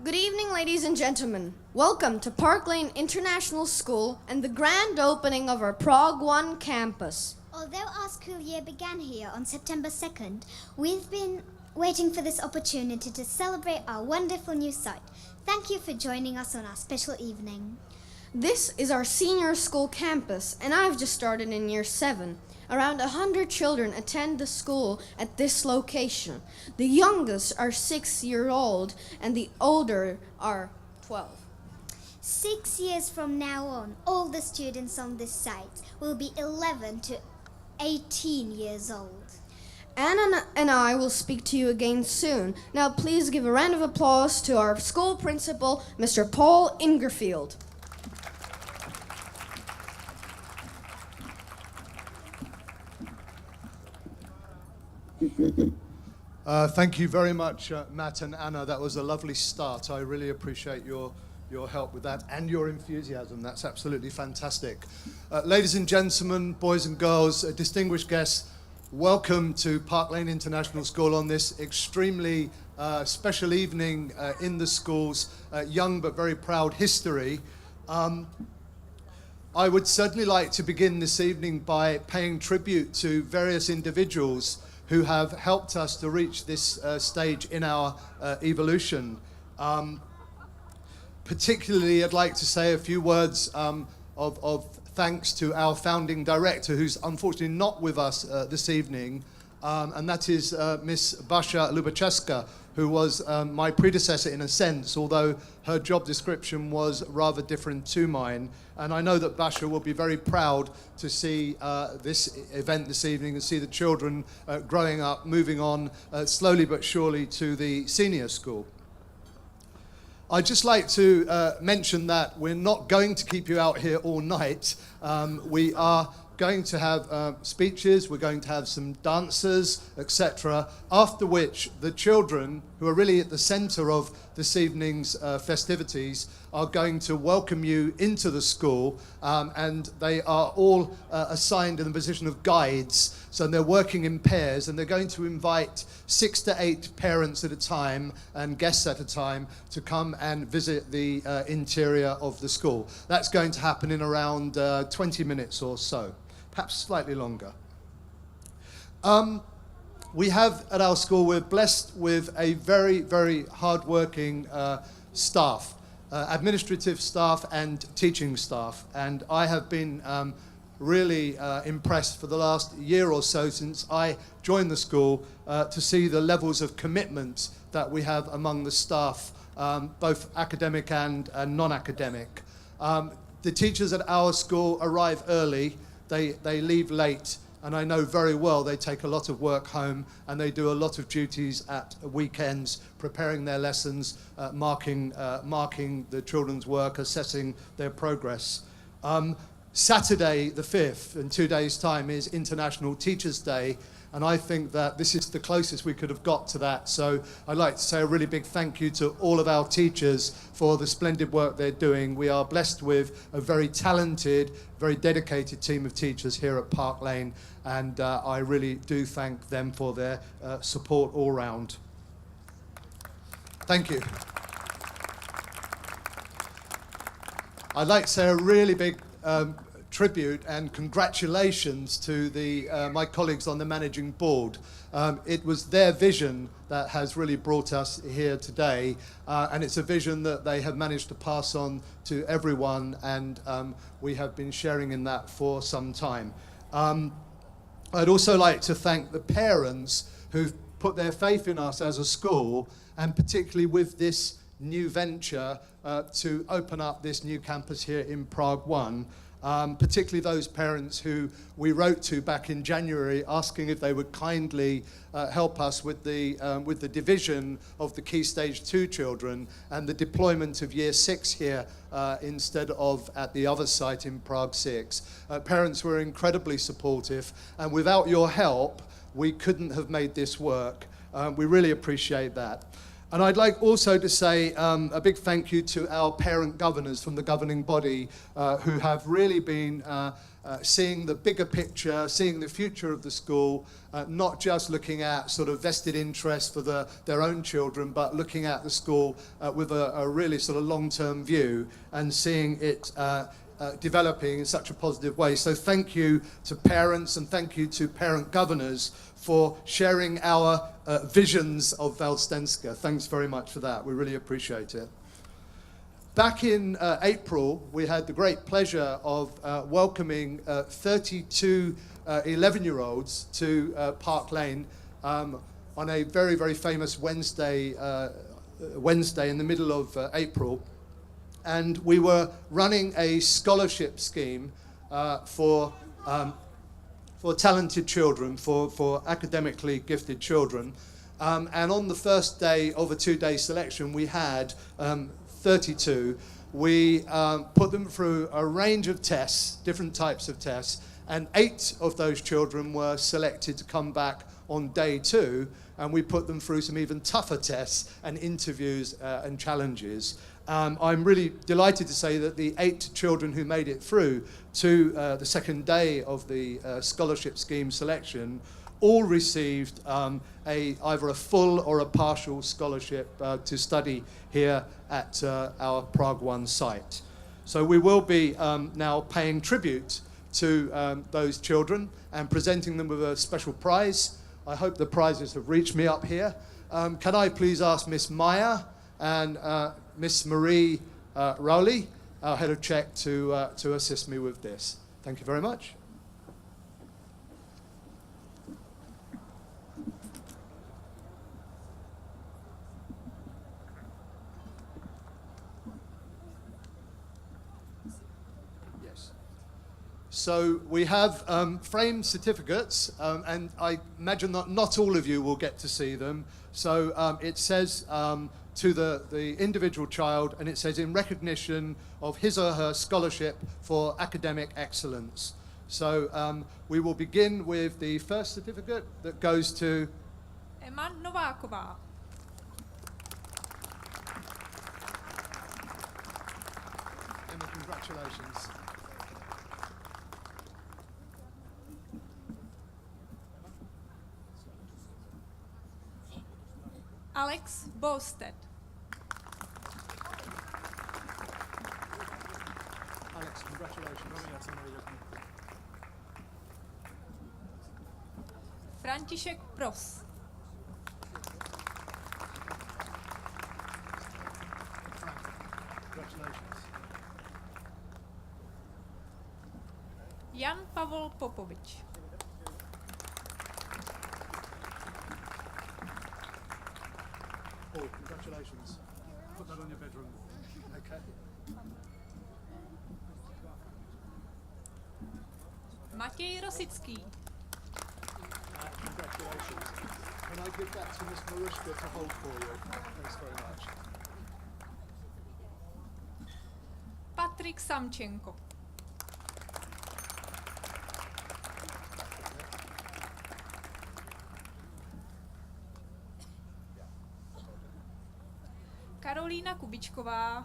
Good evening, ladies and gentlemen. Welcome to Park Lane International School and the grand opening of our Prague 1 campus. Although our school year began here on September 2nd, we've been waiting for this opportunity to celebrate our wonderful new site. Thank you for joining us on our special evening. This is our senior school campus, and I've just started in year 7. Around 100 children attend the school at this location. The youngest are 6-year-old and the older are 12. 6 years from now on, all the students on this site will be 11 to 18 years old. Anna and I will speak to you again soon. Now please give a round of applause to our school principal, Mr. Paul Ingerfield. Thank you very much, Matt and Anna. That was a lovely start. I really appreciate your help with that and your enthusiasm. That's absolutely fantastic. Ladies and gentlemen, boys and girls, distinguished guests, welcome to Park Lane International School on this extremely special evening in the school's young but very proud history. I would certainly like to begin this evening by paying tribute to various individuals who have helped us to reach this stage in our evolution. Particularly, I'd like to say a few words of thanks to our founding director, who's unfortunately not with us this evening, and that is Miss Basia Lubachevska, who was my predecessor in a sense, although her job description was rather different to mine. And I know that Basia will be very proud to see this event this evening and see the children growing up, moving on slowly but surely to the senior school. I'd just like to mention that we're not going to keep you out here all night. We are going to have speeches, we're going to have some dancers, etc., after which the children, who are really at the center of this evening's festivities, are going to welcome you into the school, and they are all assigned in the position of guides, so they're working in pairs, and they're going to invite 6 to 8 parents at a time and guests at a time to come and visit the interior of the school. That's going to happen in around 20 minutes or so, perhaps slightly longer. We have at our school, we're blessed with a very, very hard-working staff, administrative staff and teaching staff. And I have been really impressed for the last year or so since I joined the school to see the levels of commitment that we have among the staff, both academic and non-academic. The teachers at our school arrive early, they leave late, and I know very well they take a lot of work home and they do a lot of duties at weekends, preparing their lessons, marking the children's work, assessing their progress. Saturday the 5th, in 2 days' time, is International Teachers' Day, and I think that this is the closest we could have got to that. So I'd like to say a really big thank you to all of our teachers for the splendid work they're doing. We are blessed with a very talented, very dedicated team of teachers here at Park Lane, and I really do thank them for their support all round. Thank you. I'd like to say a really big tribute and congratulations to my colleagues on the managing board. It was their vision that has really brought us here today, and it's a vision that they have managed to pass on to everyone, and we have been sharing in that for some time. I'd also like to thank the parents who've put their faith in us as a school, and particularly with this new venture to open up this new campus here in Prague 1. Particularly those parents who we wrote to back in January asking if they would kindly help us with the division of the Key Stage 2 children and the deployment of Year 6 here instead of at the other site in Prague 6. Parents were incredibly supportive, and without your help, we couldn't have made this work. We really appreciate that. And I'd like also to say a big thank you to our parent governors from the governing body who have really been seeing the bigger picture, seeing the future of the school, not just looking at sort of vested interest for their own children, but looking at the school with a really sort of long-term view and seeing it developing in such a positive way. So thank you to parents and thank you to parent governors for sharing our visions of Valdštejnská. Thanks very much for that. We really appreciate it. Back in April, we had the great pleasure of welcoming 32 11-year-olds to Park Lane on a very, very famous Wednesday in the middle of April. And we were running a scholarship scheme for talented children, for academically gifted children. And on the first day of a 2-day selection, we had 32. We put them through a range of tests, different types of tests, and 8 of those children were selected to come back on day 2, and we put them through some even tougher tests and interviews and challenges. I'm really delighted to say that the 8 children who made it through to the second day of the scholarship scheme selection all received either a full or a partial scholarship to study here at our Prague 1 site. So we will be now paying tribute to those children and presenting them with a special prize. I hope the prizes have reached me up here. Can I please ask Miss Maya and Miss Marie Rowley, our head of Czech, to assist me with this. Thank you very much. So we have framed certificates, and I imagine that not all of you will get to see them. So it says to the individual child, and it says in recognition of his or her scholarship for academic excellence. So we will begin with the first certificate that goes to Emma Nováková. Emma, congratulations. Alex Bosted. Alex, congratulations. František Pros. Congratulations. Jan Pavol Popovič. Paul, congratulations. Put that on your bedroom. Okay. Matěj Rosický. Congratulations. Can I give that to Miss Marushka to hold for you? Thanks very much. Patrik Samčenko. Karolína Kubičková.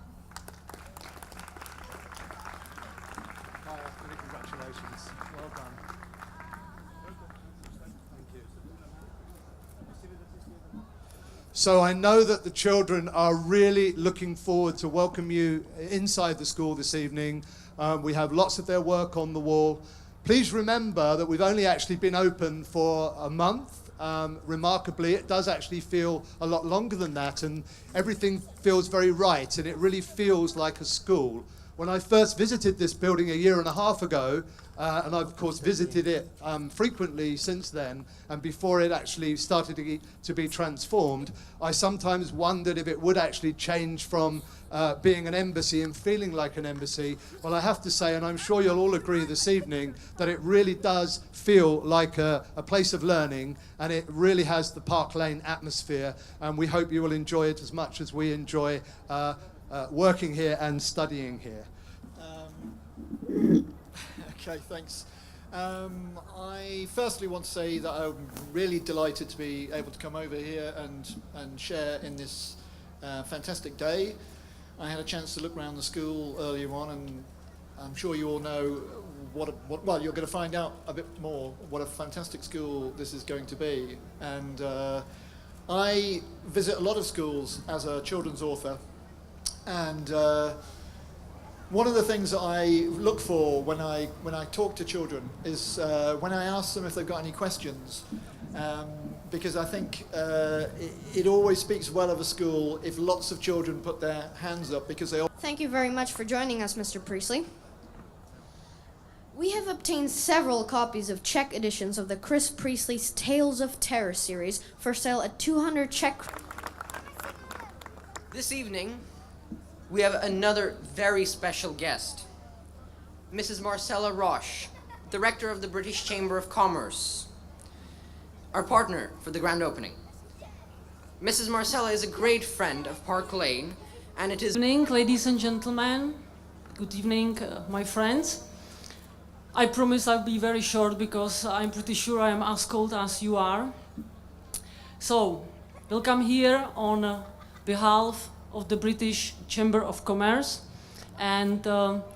Many congratulations. Well done. Thank you. So I know that the children are really looking forward to welcome you inside the school this evening. We have lots of their work on the wall. Please remember that we've only actually been open for a month. Remarkably, it does actually feel a lot longer than that, and everything feels very right, and it really feels like a school. When I first visited this building a year and a half ago, and I've of course visited it frequently since then, and before it actually started to be transformed, I sometimes wondered if it would actually change from being an embassy and feeling like an embassy. Well, I have to say, and I'm sure you'll all agree this evening, that it really does feel like a place of learning, and it really has the Park Lane atmosphere, and we hope you will enjoy it as much as we enjoy working here and studying here. Okay, thanks. I firstly want to say that I'm really delighted to be able to come over here and share in this fantastic day. I had a chance to look around the school earlier on, and I'm sure you all know well, you're going to find out a bit more what a fantastic school this is going to be. And I visit a lot of schools as a children's author, and one of the things that I look for when I talk to children is when I ask them if they've got any questions, because I think it always speaks well of a school if lots of children put their hands up, because they all... Thank you very much for joining us, Mr. Priestley. We have obtained several copies of Czech editions of the Chris Priestley's Tales of Terror series for sale at 200 Czech. This evening, we have another very special guest, Mrs. Marcella Roche, Director of the British Chamber of Commerce, our partner for the grand opening. Mrs. Marcella is a great friend of Park Lane, and it is... Good evening, ladies and gentlemen. Good evening, my friends. I promise I'll be very short because I'm pretty sure I am as cold as you are. So, welcome here on behalf of the British Chamber of Commerce, and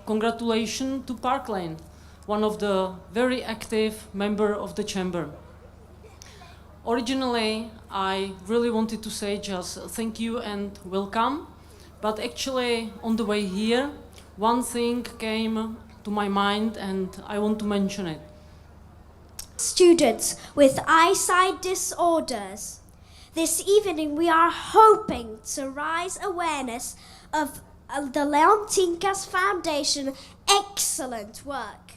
congratulations to Park Lane, one of the very active member of the Chamber. Originally, I really wanted to say just thank you and welcome, but actually on the way here, one thing came to my mind and I want to mention it. Students with eyesight disorders. This evening we are hoping to raise awareness of the Leontinkas Foundation excellent work.